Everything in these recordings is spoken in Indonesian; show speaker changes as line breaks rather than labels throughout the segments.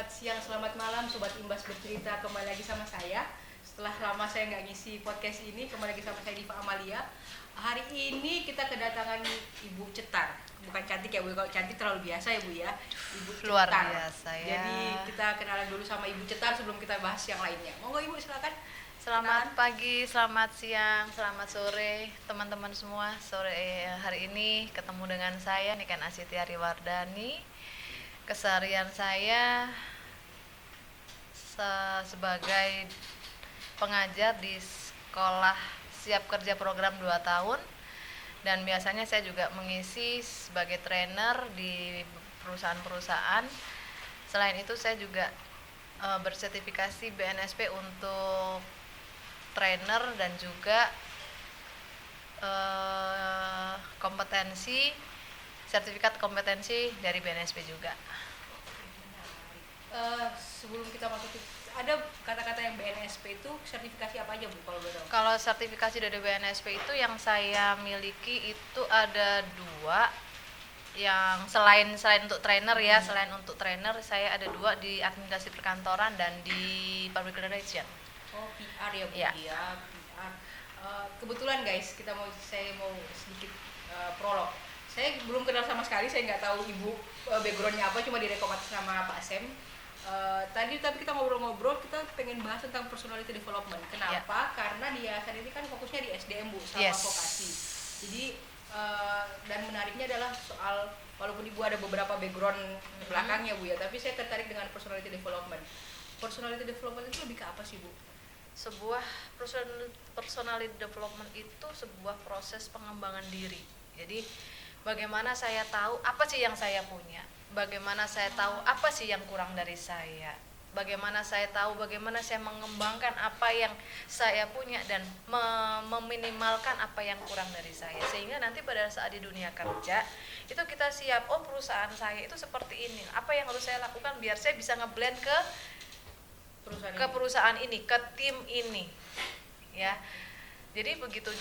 siang, selamat malam Sobat Imbas bercerita. Kembali lagi sama saya. Setelah lama saya nggak ngisi podcast ini, kembali lagi sama saya Diva Amalia. Hari ini kita kedatangan Ibu Cetar. Bukan cantik ya Bu, kalau cantik terlalu biasa ya Bu ya. Ibu Cetar.
Luar biasa ya.
Jadi kita kenalan dulu sama Ibu Cetar sebelum kita bahas yang lainnya. Monggo Ibu silakan.
Selamat pagi, selamat siang, selamat sore teman-teman semua. Hari ini ketemu dengan saya Niken Asiti Ariwardani. Keseharian saya sebagai pengajar di sekolah siap kerja program 2 tahun, dan biasanya saya juga mengisi sebagai trainer di perusahaan-perusahaan. Selain itu saya juga bersertifikasi BNSP untuk trainer dan juga sertifikat kompetensi dari BNSP juga.
Sebelum kita masuk ke ada kata-kata yang BNSP itu sertifikasi apa aja Bu kalau boleh tahu?
Kalau sertifikasi dari BNSP itu yang saya miliki itu ada 2. Yang selain untuk trainer ya, selain untuk trainer saya ada 2 di administrasi perkantoran dan di public relation.
Oh, PR ya Bu
Ya.
ya, PR. Kebetulan guys, saya mau sedikit prolog. Saya belum kenal sama sekali, saya nggak tahu Ibu backgroundnya apa, cuma direkomendasi sama Pak Sem. Tapi kita ngobrol-ngobrol, kita pengen bahas tentang personality development. Kenapa? Karena di yayasan ini kan fokusnya di SDM Bu, sama vokasi. Jadi dan menariknya adalah soal, walaupun Ibu ada beberapa background belakangnya Bu ya, tapi saya tertarik dengan personality development. Personality development itu lebih ke apa sih Bu?
Sebuah personality development itu sebuah proses pengembangan diri. Jadi bagaimana saya tahu apa sih yang saya punya, bagaimana saya tahu apa sih yang kurang dari saya, bagaimana saya tahu bagaimana saya mengembangkan apa yang saya punya dan meminimalkan apa yang kurang dari saya, sehingga nanti pada saat di dunia kerja itu kita siap, oh perusahaan saya itu seperti ini, apa yang harus saya lakukan biar saya bisa ngeblend ke perusahaan ini, ke tim ini ya. Jadi begitu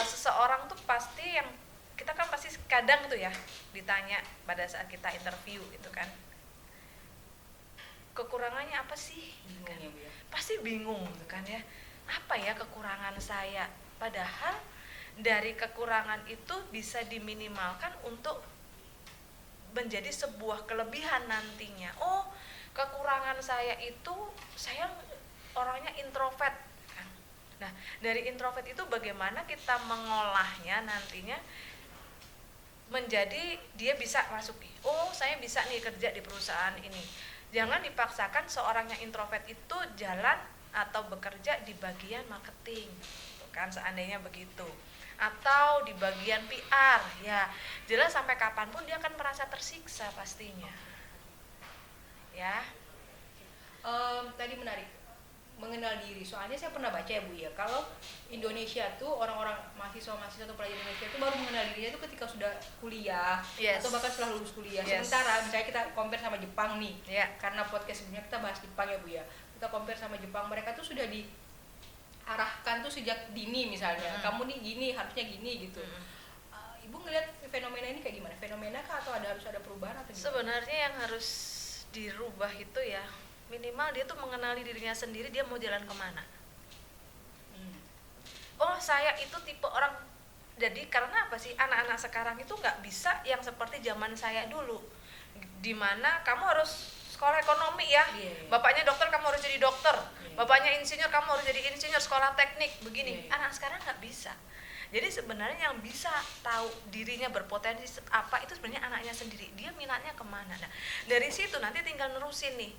seseorang tuh pasti yang kita kan pasti kadang tuh ya ditanya pada saat kita interview itu kan, kekurangannya apa sih?
Bingung
Kan?
ya Bu ya?
Pasti bingung gitu kan ya, apa ya kekurangan saya, padahal dari kekurangan itu bisa diminimalkan untuk menjadi sebuah kelebihan nantinya. Oh, kekurangan saya itu saya orangnya introvert kan. Nah, dari introvert itu bagaimana kita mengolahnya nantinya menjadi dia bisa masuk. Oh, saya bisa nih kerja di perusahaan ini. Jangan dipaksakan seorang yang introvert itu jalan atau bekerja di bagian marketing, gitu kan, seandainya begitu. Atau di bagian PR, ya jelas sampai kapanpun dia akan merasa tersiksa pastinya. Ya.
Tadi menarik mengenal diri, soalnya saya pernah baca ya Bu ya, kalau Indonesia tuh orang-orang mahasiswa atau pelajar Indonesia itu baru mengenal dirinya itu ketika sudah kuliah, atau bahkan setelah lulus kuliah. Sementara misalnya kita compare sama Jepang nih, karena podcast sebelumnya kita bahas Jepang ya Bu ya, kita compare sama Jepang, mereka tuh sudah diarahkan tuh sejak dini misalnya, kamu nih gini, harusnya gini gitu. Ibu ngelihat fenomena ini kayak gimana? Fenomena kah atau harus ada perubahan atau gimana?
Sebenarnya yang harus dirubah itu ya minimal dia tuh mengenali dirinya sendiri, dia mau jalan kemana. Oh, saya itu tipe orang, jadi karena apa sih anak-anak sekarang itu nggak bisa yang seperti zaman saya dulu, dimana kamu harus sekolah ekonomi ya, bapaknya dokter kamu harus jadi dokter, bapaknya insinyur kamu harus jadi insinyur, sekolah teknik begini. Anak sekarang nggak bisa. Jadi sebenarnya yang bisa tahu dirinya berpotensi apa itu sebenarnya anaknya sendiri, dia minatnya kemana. Nah, dari situ nanti tinggal nerusin nih.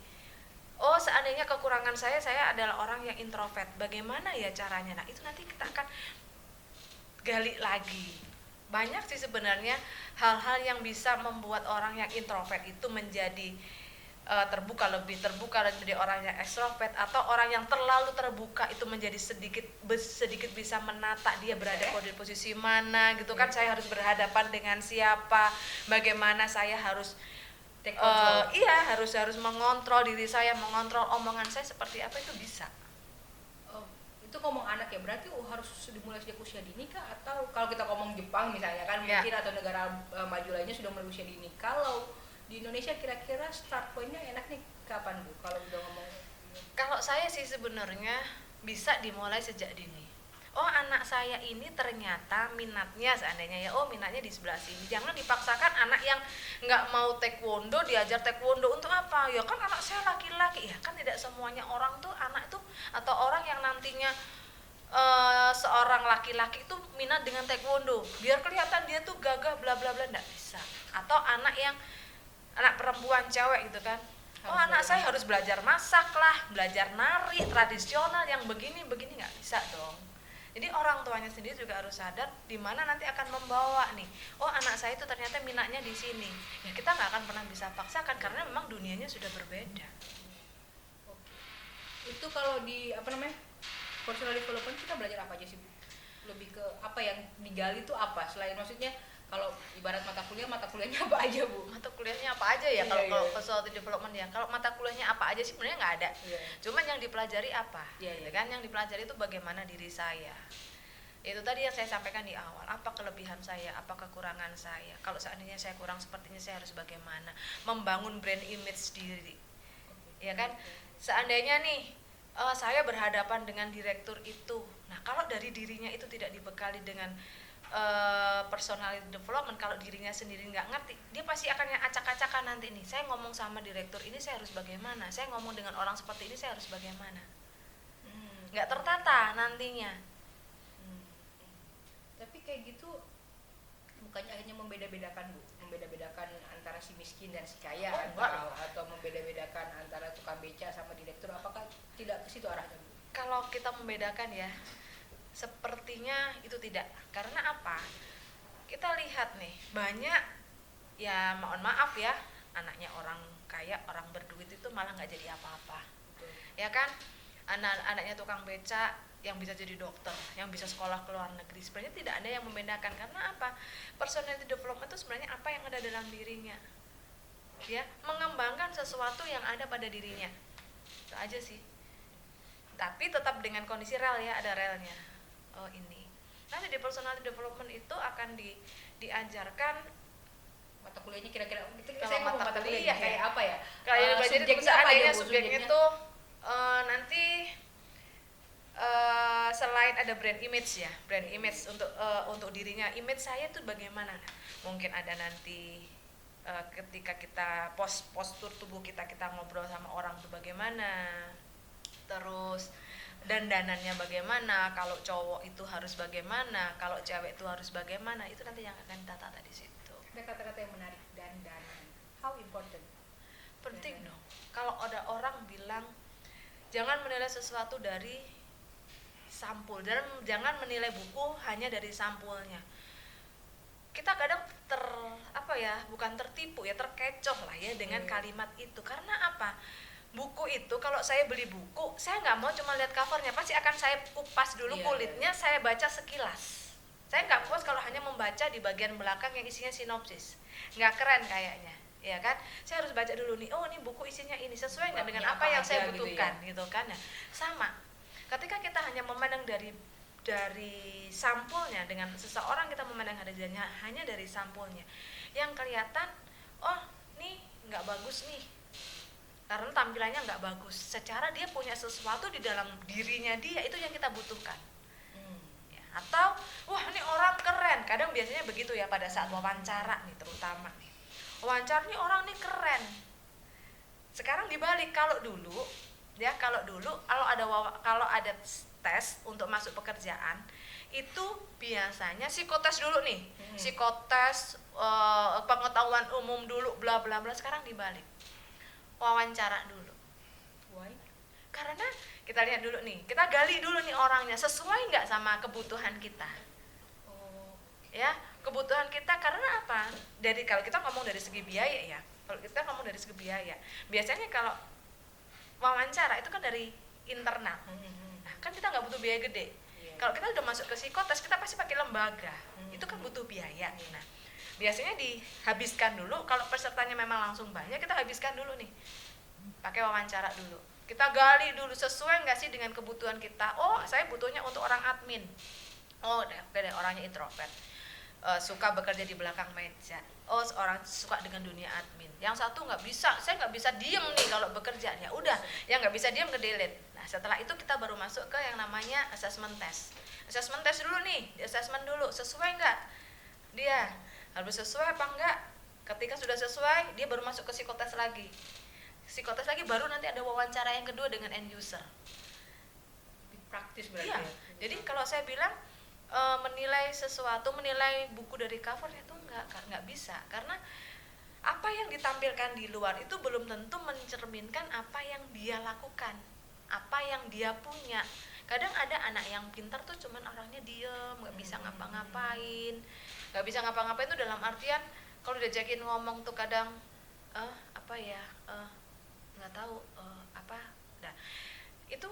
Oh, seandainya kekurangan saya adalah orang yang introvert, bagaimana ya caranya? Nah, itu nanti kita akan gali lagi. Banyak sih sebenarnya hal-hal yang bisa membuat orang yang introvert itu menjadi lebih terbuka dan menjadi orang yang ekstrovert, atau orang yang terlalu terbuka itu menjadi sedikit bisa menata dia berada di posisi mana gitu kan. Saya harus berhadapan dengan siapa, bagaimana saya harus harus mengontrol diri saya, mengontrol omongan saya seperti apa, itu bisa.
Itu ngomong anak ya, berarti harus dimulai sejak usia dini kah? Atau kalau kita ngomong Jepang misalnya kan mungkin atau negara maju lainnya sudah mulai usia dini. Kalau di Indonesia kira-kira start point-nya enak nih kapan Bu kalau udah ngomong?
Kalau saya sih sebenarnya bisa dimulai sejak dini. Oh, anak saya ini ternyata minatnya seandainya ya, oh minatnya di sebelah sini. Jangan dipaksakan anak yang nggak mau taekwondo diajar taekwondo untuk apa? Ya kan anak saya laki-laki, ya kan tidak semuanya orang tuh anak itu atau orang yang nantinya seorang laki-laki itu minat dengan taekwondo. Biar kelihatan dia tuh gagah bla bla bla, nggak bisa. Atau anak perempuan cewek gitu kan. Oh, anak saya harus belajar masak lah, belajar nari tradisional yang begini nggak bisa dong. Jadi orang tuanya sendiri juga harus sadar di mana nanti akan membawa nih. Oh, anak saya itu ternyata minatnya di sini. Ya kita nggak akan pernah bisa paksakan karena memang dunianya sudah berbeda.
Itu kalau di apa namanya personal development kita belajar apa aja sih Bu? Lebih ke apa yang digali itu apa? Selain maksudnya kalau ibarat mata kuliahnya apa aja Bu?
Mata kuliahnya apa aja ya kalau personal development ya. Kalau mata kuliahnya apa aja sih sebenarnya nggak ada. Cuman yang dipelajari apa? Kan yang dipelajari itu bagaimana diri saya. Itu tadi yang saya sampaikan di awal, apa kelebihan saya, apa kekurangan saya. Kalau seandainya saya kurang seperti ini, saya harus bagaimana membangun brand image diri. Ya kan? Seandainya nih saya berhadapan dengan direktur itu. Nah, kalau dari dirinya itu tidak dibekali dengan personal development, kalau dirinya sendiri nggak ngerti, dia pasti akan yang acak-acakan nanti nih. Saya ngomong sama direktur ini saya harus bagaimana? Saya ngomong dengan orang seperti ini saya harus bagaimana? Nggak tertata nantinya.
Tapi kayak gitu bukannya akhirnya membeda-bedakan Bu? Membeda-bedakan antara si miskin dan si kaya atau membeda-bedakan antara tukang beca sama direktur, apakah tidak ke situ arahnya Bu?
Kalau kita membedakan ya, sepertinya itu tidak. Karena apa? Kita lihat nih, banyak ya mohon maaf ya, anaknya orang kaya, orang berduit itu malah nggak jadi apa-apa. Ya kan? Anaknya tukang beca yang bisa jadi dokter, yang bisa sekolah ke luar negeri. Sebenarnya tidak ada yang membedakan. Karena apa? Personality development itu sebenarnya apa yang ada dalam dirinya. Ya, mengembangkan sesuatu yang ada pada dirinya. Itu aja sih. Tapi tetap dengan kondisi rel ya, ada relnya. Oh ini. Nanti di personality development itu akan diajarkan
mata kuliahnya kira-kira
kalau mata kuliah
kayak apa ya?
Kayak belajar di perusahaan subjeknya itu nanti selain ada brand image ya, brand image untuk dirinya, image saya tuh bagaimana? Mungkin ada nanti ketika kita postur tubuh kita ngobrol sama orang tuh bagaimana, terus dandanannya bagaimana, kalau cowok itu harus bagaimana, kalau cewek itu harus bagaimana, itu nanti yang akan ditata di situ.
Ada kata-kata yang menarik, dandanan, how important?
Penting dong. Kalau ada orang bilang jangan menilai sesuatu dari sampul, dan jangan menilai buku hanya dari sampulnya. Kita kadang bukan tertipu ya, terkecoh lah ya dengan kalimat itu. Karena apa? Buku itu kalau saya beli buku, saya nggak mau cuma lihat covernya, pasti akan saya kupas dulu kulitnya, saya baca sekilas. Saya nggak puas kalau hanya membaca di bagian belakang yang isinya sinopsis, nggak keren kayaknya, ya kan? Saya harus baca dulu nih, oh ini buku isinya ini sesuai nggak dengan apa yang saya butuhkan, gitu kan? Ya, sama. Ketika kita hanya memandang dari sampulnya, dengan seseorang kita memandang hanya dari sampulnya, yang kelihatan, oh nih nggak bagus nih, karena tampilannya nggak bagus. Secara dia punya sesuatu di dalam dirinya dia, itu yang kita butuhkan. Ya, atau wah ini orang keren, kadang biasanya begitu ya pada saat wawancara nih, terutama nih wawancara nih orang nih keren. Sekarang dibalik, kalau dulu kalau ada tes untuk masuk pekerjaan itu biasanya psikotes dulu nih, psikotes pengetahuan umum dulu bla bla bla. Sekarang dibalik, wawancara dulu.
Why?
Karena kita lihat dulu nih, kita gali dulu nih orangnya sesuai nggak sama kebutuhan kita. Ya, kebutuhan kita. Karena apa? Kalau kita ngomong dari segi biaya ya, biasanya kalau wawancara itu kan dari internal. Nah, kan kita nggak butuh biaya gede. Kalau kita udah masuk ke psikotes, kita pasti pakai lembaga. Itu kan butuh biaya. Nah, biasanya dihabiskan dulu. Kalau pesertanya memang langsung banyak, kita habiskan dulu nih, pakai wawancara dulu. Kita gali dulu sesuai nggak sih dengan kebutuhan kita. Oh, saya butuhnya untuk orang admin. Oh, oke deh, orangnya introvert. suka bekerja di belakang meja. Oh, orang suka dengan dunia admin. Yang satu nggak bisa, saya nggak bisa diem nih kalau bekerja. Ya udah, yang nggak bisa diem ke delete. Nah, setelah itu kita baru masuk ke yang namanya assessment test. Assessment test dulu nih, assessment dulu, sesuai nggak dia, harus sesuai apa enggak. Ketika sudah sesuai, dia baru masuk ke psikotes lagi. Psikotes lagi baru nanti ada wawancara yang kedua dengan end user.
Praktis berarti.
Iya. Jadi kalau saya bilang menilai sesuatu, menilai buku dari cover itu nggak bisa, karena apa yang ditampilkan di luar itu belum tentu mencerminkan apa yang dia lakukan, apa yang dia punya. Kadang ada anak yang pintar tuh cuman orangnya diem, nggak bisa ngapa-ngapain. Nggak bisa ngapa-ngapain tuh dalam artian kalau diajakin ngomong tuh kadang nggak tahu apa. Nah, itu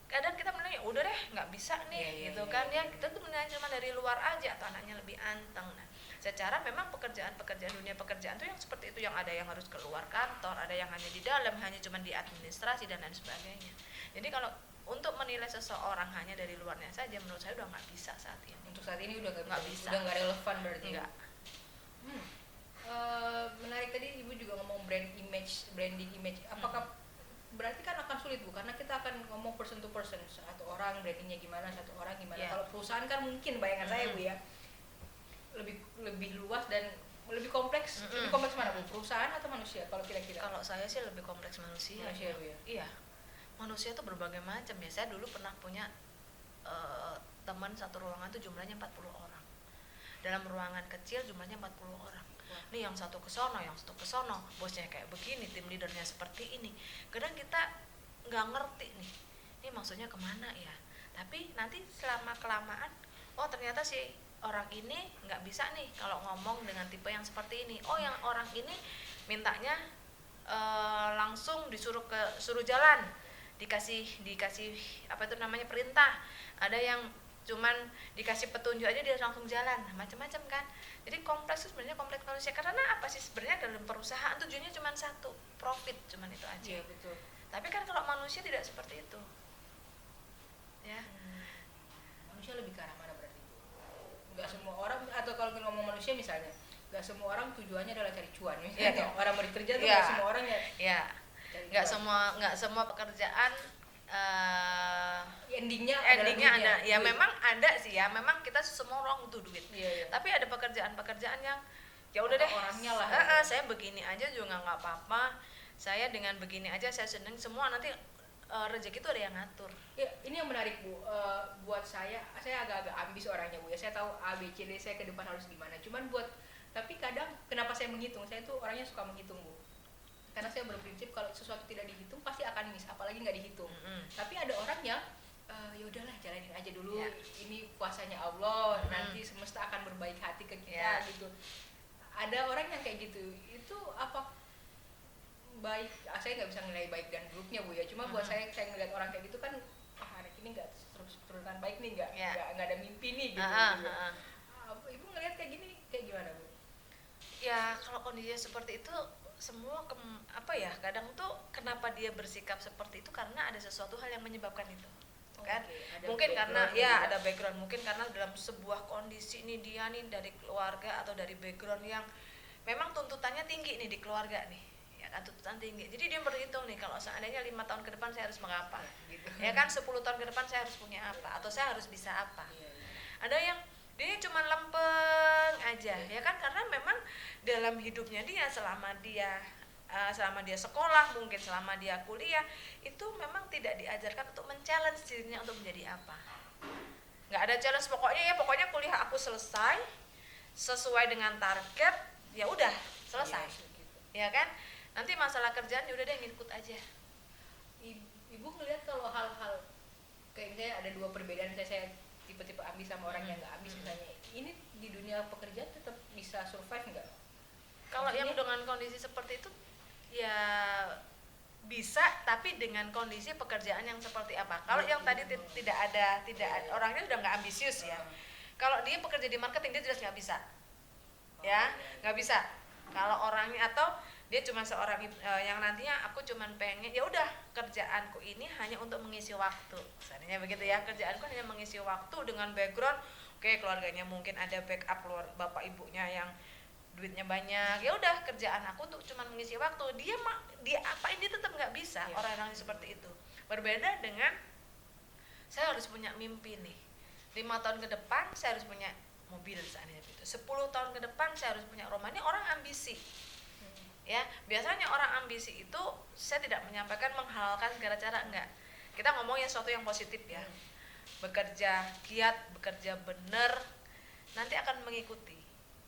kadang kita menilai udah deh nggak bisa nih gitu kan ya, kita tuh menilai cuma dari luar aja atau anaknya lebih anteng. Nah, secara memang dunia pekerjaan tuh yang seperti itu, yang ada yang harus keluar kantor, ada yang hanya di dalam, hanya cuma di administrasi dan lain sebagainya. Jadi kalau untuk menilai seseorang hanya dari luarnya saja, menurut saya udah nggak bisa saat ini.
Untuk saat ini udah nggak bisa,
bisa,
udah nggak relevan berarti.
Enggak.
Menarik tadi Ibu juga ngomong branding image. Apakah berarti kan akan sulit Bu, karena kita akan ngomong person to person, satu orang brandingnya gimana, satu orang gimana. Kalau perusahaan kan mungkin bayangan saya Bu ya lebih luas dan lebih kompleks. Lebih kompleks mana Bu, perusahaan atau manusia kalau kira-kira?
Kalau saya sih lebih kompleks manusia.
Bu ya.
Iya, manusia tuh berbagai macam ya. Saya dulu pernah punya teman satu ruangan tuh jumlahnya 40 orang. Dalam ruangan kecil jumlahnya 40 orang. Nih yang satu ke sono, yang satu ke sono, bosnya kayak begini, tim leadernya seperti ini. Kadang kita nggak ngerti nih, ini maksudnya kemana ya. Tapi nanti selama kelamaan, oh ternyata si orang ini nggak bisa nih kalau ngomong dengan tipe yang seperti ini. Oh yang orang ini mintanya langsung suruh jalan, dikasih apa itu namanya perintah. Ada yang cuman dikasih petunjuk aja dia langsung jalan, macam-macam kan. Jadi kompleks itu sebenarnya kompleks manusia, karena apa sih sebenarnya dalam perusahaan tujuannya cuma satu, profit, cuman itu aja.
Iya, betul.
Tapi kan kalau manusia tidak seperti itu ya.
Manusia lebih ke arah mana berarti? Nggak semua orang, atau kalau kita ngomong manusia misalnya, nggak semua orang tujuannya adalah cari cuan misalnya. Orang mau bekerja tuh nggak semua orang ya.
Nggak semua pekerjaan
endingnya
ada ya, memang ada sih ya, memang kita semua orang butuh duit. Tapi ada pekerjaan yang ya udah deh
orangnya lah.
Saya begini aja juga nggak apa-apa, saya dengan begini aja saya seneng, semua nanti rezeki itu ada yang ngatur.
Ya, ini yang menarik Bu. Buat saya agak-agak ambis orangnya Bu ya. Saya tahu A B C D saya ke depan harus gimana. Tapi kadang kenapa saya menghitung? Saya tuh orangnya suka menghitung Bu. Karena saya berprinsip kalau sesuatu tidak dihitung pasti akan miss, apalagi nggak dihitung. Tapi ada orang yang ya udahlah jalanin aja dulu. Ini kuasanya Allah, nanti semesta akan berbaik hati ke kita gitu. Ada orang yang kayak gitu. Itu apa baik? Saya nggak bisa nilai baik dan buruknya Bu ya. Cuma buat saya ngeliat orang kayak gitu kan, hari ini nggak terus terusan baik nih, nggak ada mimpi nih gitu. Ibu ngeliat kayak gini kayak gimana Bu?
Ya kalau kondisinya seperti itu, semua kadang tuh kenapa dia bersikap seperti itu karena ada sesuatu hal yang menyebabkan itu. Kan mungkin karena ada background, mungkin karena dalam sebuah kondisi nih dia nih dari keluarga atau dari background yang memang tuntutannya tinggi nih di keluarga nih ya kan, tuntutan tinggi. Jadi dia berhitung nih, kalau seandainya 5 tahun ke depan saya harus mengapa gitu. Ya kan 10 tahun ke depan saya harus punya apa, atau saya harus bisa apa. Ada yang dia cuma lempeng aja ya kan, karena memang dalam hidupnya dia selama dia sekolah, mungkin selama dia kuliah, itu memang tidak diajarkan untuk men-challenge dirinya untuk menjadi apa. Nggak ada challenge, pokoknya kuliah aku selesai sesuai dengan target, ya udah selesai. Ya kan? Nanti masalah kerjaan ya udah deh ngikut aja.
Ibu ngelihat kalau hal-hal kayak misalnya ada dua perbedaan, saya tipe-tipe ambis sama orang yang nggak ambis misalnya, ini di dunia pekerjaan tetap bisa survive nggak?
Kalau yang dengan kondisi seperti itu ya bisa, tapi dengan kondisi pekerjaan yang seperti apa. Kalau yang tadi tidak ada orangnya sudah nggak ambisius ya. Kalau dia bekerja di marketing dia jelas nggak bisa, ya nggak bisa. Kalau orangnya atau dia cuma seorang yang nantinya aku cuma pengen ya udah kerjaanku ini hanya untuk mengisi waktu, seandainya begitu ya, kerjaanku hanya mengisi waktu dengan background Oke, keluarganya mungkin ada backup bapak ibunya yang duitnya banyak, ya udah kerjaan aku untuk cuma mengisi waktu. Dia apain, dia tetap nggak bisa. Orang-orang seperti itu berbeda dengan saya harus punya mimpi nih, 5 tahun ke depan saya harus punya mobil misalnya gitu, 10 tahun ke depan saya harus punya rumah. Ini orang ambisi. Ya, biasanya orang ambisi itu saya tidak menyampaikan menghalalkan segala cara, enggak. Kita ngomongin sesuatu yang positif ya. Bekerja giat, bekerja benar, nanti akan mengikuti.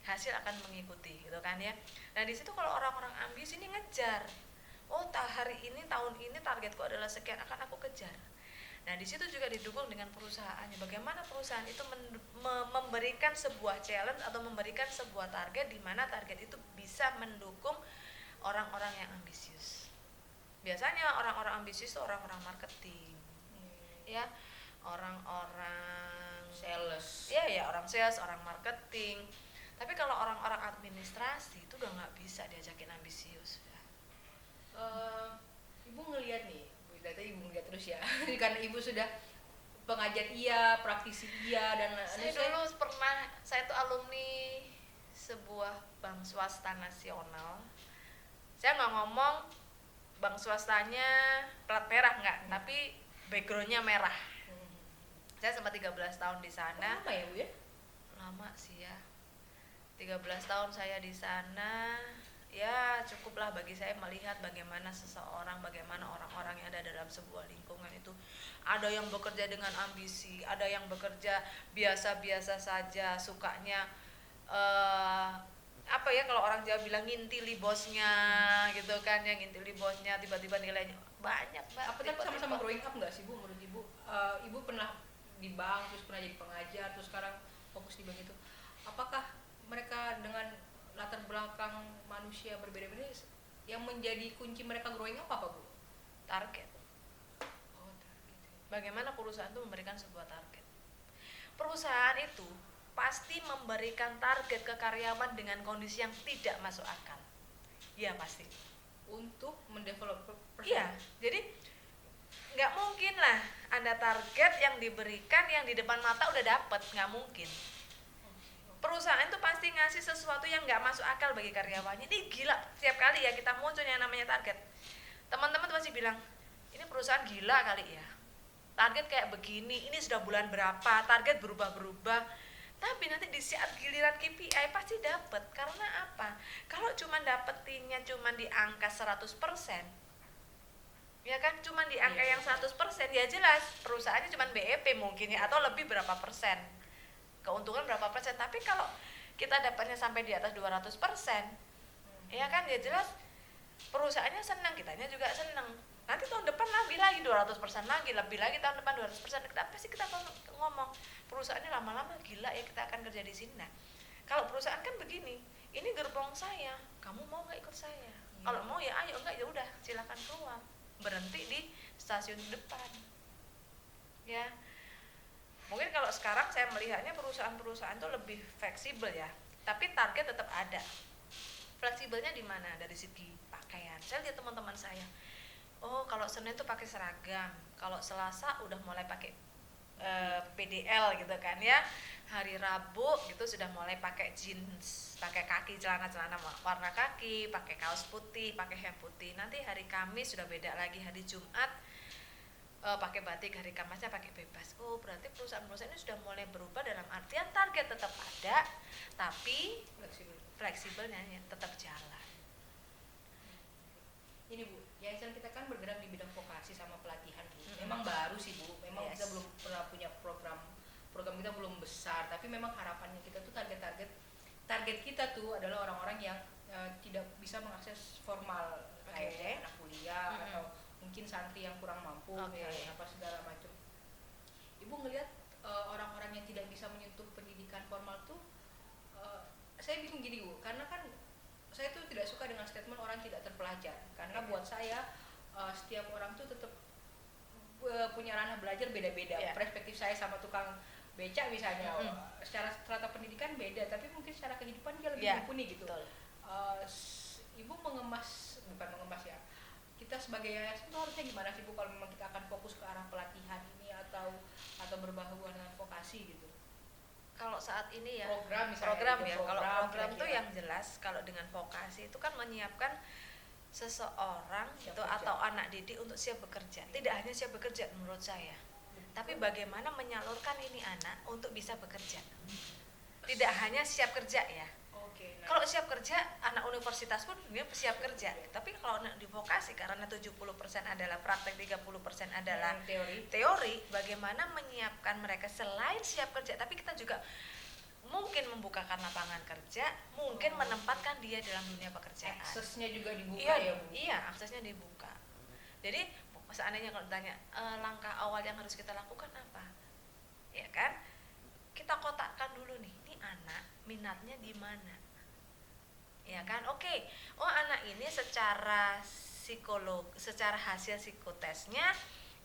Hasil akan mengikuti, gitu kan ya. Nah, di situ kalau orang-orang ambisi ini ngejar. Oh, hari ini, tahun ini targetku adalah sekian, akan aku kejar. Nah, di situ juga didukung dengan perusahaannya. Bagaimana perusahaan itu memberikan sebuah challenge atau memberikan sebuah target di mana target itu bisa mendukung orang-orang yang ambisius. Biasanya orang-orang ambisius itu orang-orang marketing, ya, orang-orang
sales.
Ya, orang sales, orang marketing. Tapi kalau orang-orang administrasi itu udah nggak bisa diajakin ambisius.
Ibu ngelihat nih, dari ibu ngelihat terus ya, karena ibu sudah pengajar iya, praktisi iya, dan
saya dulu pernah, saya tuh alumni sebuah bank swasta nasional. Saya nggak ngomong bank swastanya plat merah nggak, tapi backgroundnya merah. Saya sempat 13 tahun di sana.
Lama ya Bu ya?
Lama sih ya. 13 tahun saya di sana. Ya cukuplah bagi saya melihat bagaimana seseorang, bagaimana orang-orang yang ada dalam sebuah lingkungan itu. Ada yang bekerja dengan ambisi, ada yang bekerja biasa-biasa saja, sukanya apa ya, kalau orang Jawa bilang ngintili bosnya gitu kan, yang ngintili bosnya, tiba-tiba nilainya banyak
Apa tapi sama-sama growing up nggak sih Bu menurut Ibu? Ibu pernah di bank, terus pernah jadi pengajar, terus sekarang fokus di bank itu. Apakah mereka dengan latar belakang manusia berbeda-beda yang menjadi kunci mereka growing up apa Bu?
Target.
Oh, target.
Bagaimana perusahaan itu memberikan sebuah target. Perusahaan itu pasti memberikan target ke karyawan dengan kondisi yang tidak masuk akal. Ya pasti.
Untuk mendevelop
Iya, jadi nggak mungkin lah ada target yang diberikan yang di depan mata udah dapet, nggak mungkin. Perusahaan itu pasti ngasih sesuatu yang nggak masuk akal bagi karyawannya. Ini gila, setiap kali ya kita muncul yang namanya target, teman-teman tuh pasti bilang ini perusahaan gila kali ya, target kayak begini, ini sudah bulan berapa, target berubah-berubah. Tapi nanti di saat giliran KPI pasti dapat. Karena apa? Kalau cuma dapetinnya cuma di angka 100%, ya kan, cuma di angka yang 100%, ya jelas perusahaannya cuma BEP mungkin ya, atau lebih berapa persen, keuntungan berapa persen. Tapi kalau kita dapatnya sampai di atas 200%, ya kan, ya jelas perusahaannya senang, kitanya juga senang. Nanti tahun depan lebih lagi 200% lagi, lebih lagi tahun depan 200%. Kenapa sih kita ngomong perusahaannya lama-lama gila ya, kita akan kerja di sini. Nah, kalau perusahaan kan begini, ini gerbong saya, kamu mau nggak ikut saya? Kalau mau ya ayo, enggak ya udah silakan keluar, berhenti di stasiun depan. Ya, mungkin kalau sekarang saya melihatnya perusahaan-perusahaan itu lebih fleksibel ya, tapi target tetap ada. Fleksibelnya di mana? Dari segi pakaian. Saya lihat teman-teman saya, oh kalau Senin tuh pakai seragam, kalau Selasa udah mulai pakai PDL gitu kan ya, hari Rabu gitu sudah mulai pakai jeans, pakai kaki, celana warna kaki, pakai kaos putih, pakai hem putih. Nanti hari Kamis sudah beda lagi, hari Jumat pakai batik, hari Kamisnya pakai bebas. Oh berarti perusahaan-perusahaan ini sudah mulai berubah, dalam artian target tetap ada, tapi fleksibelnya tetap jalan.
Ini Bu, yayasan kita kan bergerak di bidang vokasi sama pelatihan Bu. Memang baru sih Bu, memang kita belum pernah punya program kita belum besar, tapi memang harapannya kita tuh target kita tuh adalah orang-orang yang tidak bisa mengakses formal, kayak anak kuliah atau mungkin santri yang kurang mampu, ya, apa segala macam. Ibu ngelihat orang-orang yang tidak bisa menyentuh pendidikan formal tuh, saya bingung gini Bu, karena kan saya tuh tidak suka dengan statement orang tidak terpelajar, karena buat saya setiap orang tuh tetap punya ranah belajar beda-beda. Perspektif saya sama tukang becak misalnya, secara strata pendidikan beda, tapi mungkin secara kehidupan dia lebih mumpuni gitu. Ibu bukan mengemas ya, kita sebagai yayasan itu harusnya gimana sih Bu kalau memang kita akan fokus ke arah pelatihan ini atau berbahagia dengan vokasi gitu?
kalau saat ini ya
program misalnya,
program
ada
ya, kalau program tuh
kira-kira.
yang jelas kalau dengan vokasi itu kan menyiapkan seseorang
Siap
itu
bekerja.
atau anak didik untuk siap bekerja. Tidak hanya siap bekerja menurut saya, tapi bagaimana menyalurkan ini anak untuk bisa bekerja. Tidak hanya siap kerja ya.
Oke, nah,
Kalau siap kerja, anak universitas pun dia siap kerja. Tapi kalau anak di vokasi karena 70% adalah praktek, 30% adalah teori, bagaimana menyiapkan mereka selain siap kerja, tapi kita juga mungkin membukakan lapangan kerja, mungkin menempatkan dia dalam dunia pekerjaan.
aksesnya juga dibuka
Iya,
ya Bu.
iya, aksesnya dibuka. Jadi seandainya kalau ditanya langkah awal yang harus kita lakukan apa, ya kan? Kita kotakkan dulu nih, ini anak minatnya di mana, ya kan? Oke, oh anak ini secara secara hasil psikotesnya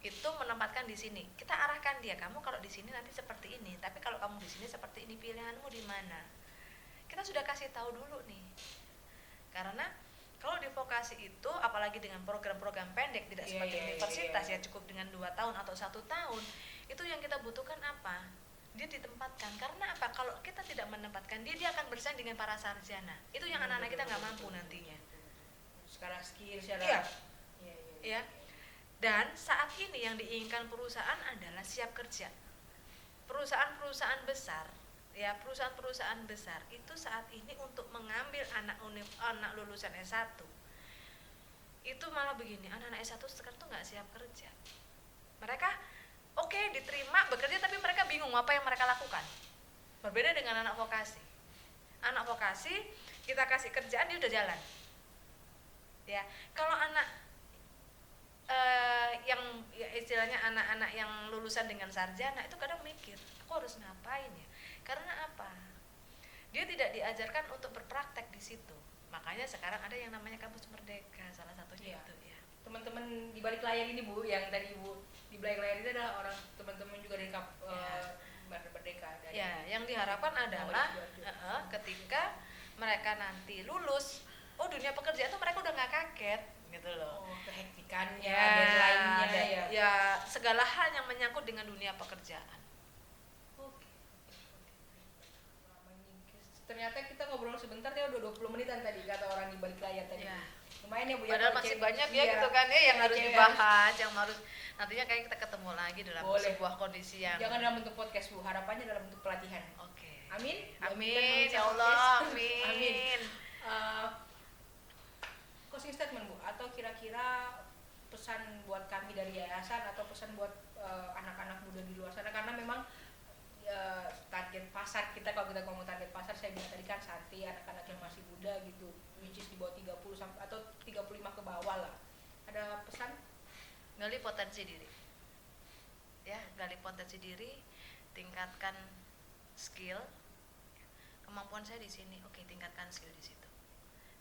itu menempatkan di sini. Kita arahkan dia, kamu kalau di sini nanti seperti ini, tapi kalau kamu di sini seperti ini, pilihanmu di mana? Kita sudah kasih tahu dulu nih. Karena kalau di vokasi itu, apalagi dengan program-program pendek, tidak seperti universitas ya cukup dengan 2 tahun atau 1 tahun, itu yang kita butuhkan apa? Dia ditempatkan. Karena apa? Kalau kita tidak menempatkan dia akan bersaing dengan para sarjana. Itu yang anak-anak kita nggak mampu nantinya.
Sekarang skill, secara
Iya.
Iya.
Ya. Dan saat ini yang diinginkan perusahaan adalah siap kerja. Perusahaan-perusahaan besar, ya perusahaan-perusahaan besar itu saat ini untuk mengambil anak lulusan S1 itu malah begini, anak-anak S1 sekarang tuh nggak siap kerja. Mereka oke, diterima bekerja tapi mereka bingung apa yang mereka lakukan. Berbeda dengan anak vokasi. Anak vokasi kita kasih kerjaan dia udah jalan. Ya, kalau anak yang ya, istilahnya anak-anak yang lulusan dengan sarjana itu kadang mikir, aku harus ngapain ya? Karena apa? Dia tidak diajarkan untuk berpraktek di situ. Makanya sekarang ada yang namanya kampus merdeka, salah satunya itu ya.
Teman-teman di balik layar ini Bu, yang tadi Ibu di balik layar itu adalah orang teman-teman juga dari merdeka. Dari
Ya, yang diharapkan adalah ketika mereka nanti lulus, oh dunia pekerjaan itu mereka udah nggak kaget gitu loh.
Oh, kehektikannya, deadline-nya
ya segala hal yang menyangkut dengan dunia pekerjaan.
Oke. Ternyata kita ngobrol sebentar ya udah 20 menitan tadi kata orang di balik layar tadi.
Ya.
Lumayan ya Bu ya.
Padahal
kalau
masih
cewek-
banyak ya
iya,
gitu kan ya yang harus
cewek
dibahas, yang harus nantinya kayak kita ketemu lagi dalam
Boleh.
sebuah kondisi yang
Jangan dalam bentuk podcast Bu, harapannya dalam bentuk pelatihan.
oke.
Amin.
Amin
Kita
ya
menulis
Allah,
podcast.
amin.
Amin. Closing statement Bu, atau kira-kira pesan buat kami dari yayasan atau pesan buat anak-anak muda di luar sana, karena memang target pasar kita, kalau kita ngomong target pasar, saya bilang tadi kan santri, anak-anak yang masih muda gitu, which is di bawah 30 sampai atau 35 ke bawah lah. Ada pesan?
Gali potensi diri. Ya, gali potensi diri, tingkatkan skill. Kemampuan saya di sini, oke, tingkatkan skill di situ.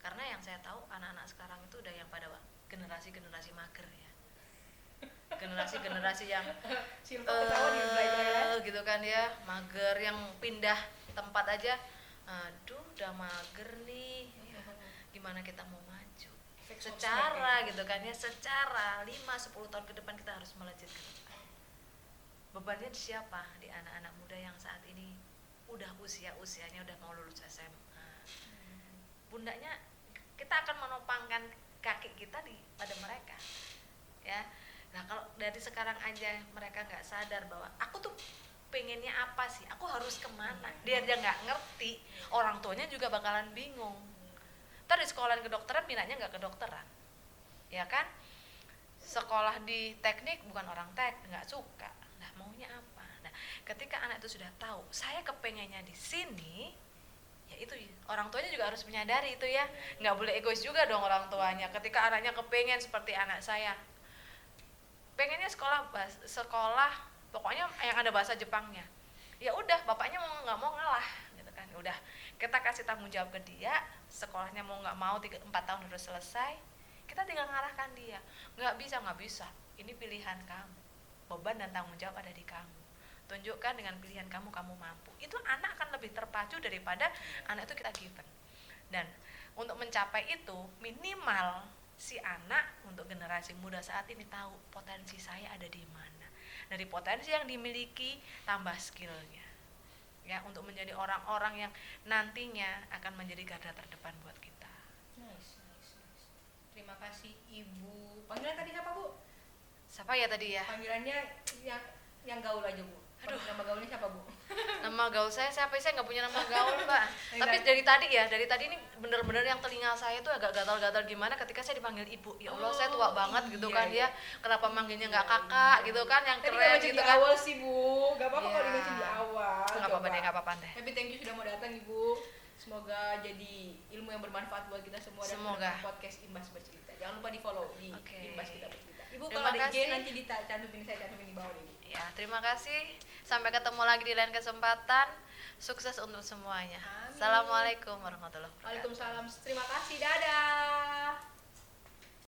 Karena yang saya tahu anak-anak sekarang itu udah yang pada generasi mager ya. Generasi yang
Silva ketawa di belakang.
gitu kan ya, mager yang pindah tempat aja. Aduh, udah mager nih. Ya, gimana kita mau maju? Secara gitu kan ya, secara 5-10 tahun ke depan kita harus melejit ke depan. Bebannya di siapa? Di anak-anak muda yang saat ini udah usianya udah mau lulus SMA. Pundaknya kita akan menopangkan kaki kita pada mereka. Ya. Nah, kalau dari sekarang aja mereka nggak sadar bahwa aku tuh pengennya apa sih? Aku harus kemana? Dia aja nggak ngerti, orang tuanya juga bakalan bingung. Ntar di sekolah kedokteran minatnya nggak kedokteran, ya kan? Sekolah di teknik bukan orang nggak suka. Nah, maunya apa? Nah, ketika anak itu sudah tahu, saya kepengennya di sini, ya itu orang tuanya juga harus menyadari itu ya. Nggak boleh egois juga dong orang tuanya. Ketika anaknya kepengen seperti anak saya, pengennya sekolah pokoknya yang ada bahasa Jepangnya, ya udah bapaknya mau nggak mau ngalah gitu kan. Udah kita kasih tanggung jawab ke dia, sekolahnya mau nggak mau 4 tahun harus selesai, kita tinggal ngarahkan dia. Nggak bisa, ini pilihan kamu, beban dan tanggung jawab ada di kamu, tunjukkan dengan pilihan kamu mampu. Itu anak akan lebih terpacu daripada anak itu kita given. Dan untuk mencapai itu minimal si anak untuk generasi muda saat ini tahu potensi saya ada di mana. Dari potensi yang dimiliki tambah skillnya. ya, untuk menjadi orang-orang yang nantinya akan menjadi garda terdepan buat kita.
Nice. Terima kasih Ibu. Panggilan tadi siapa, Bu?
Siapa ya tadi ya?
Panggilannya yang gaul aja, Bu.
Aduh.
Nama gaulnya siapa, Bu?
Nama gaul saya siapa? Saya nggak punya nama gaul, Mbak.
Dari
Tapi
tadi.
dari tadi ini bener-bener yang telinga saya tuh agak gatal-gatal gimana ketika saya dipanggil ibu. Ya Allah, saya tua banget gitu
iya,
kan
iya.
ya. Kenapa manggilnya nggak kakak gitu kan, yang
Tadi
keren
gitu
gitu
di
kan.
awal sih, Bu. Gak apa-apa
Iya.
kalau di awal.
Nggak apa-apa
Coba.
deh, nggak apa-apa deh.
Tapi thank you sudah mau datang, Ibu. Semoga jadi ilmu yang bermanfaat buat kita semua dan
Semoga.
mendengar podcast Imbas Bercerita. Jangan lupa di-follow di
Oke.
Imbas Kita Bercerita. Ibu
Terima
kalau ada IG
kasih.
nanti saya cantumin di bawah nih, Bu.
Ya, terima kasih. Sampai ketemu lagi di lain kesempatan. Sukses untuk semuanya.
Amin.
Assalamualaikum warahmatullahi wabarakatuh.
Waalaikumsalam. Terima kasih. Dadah.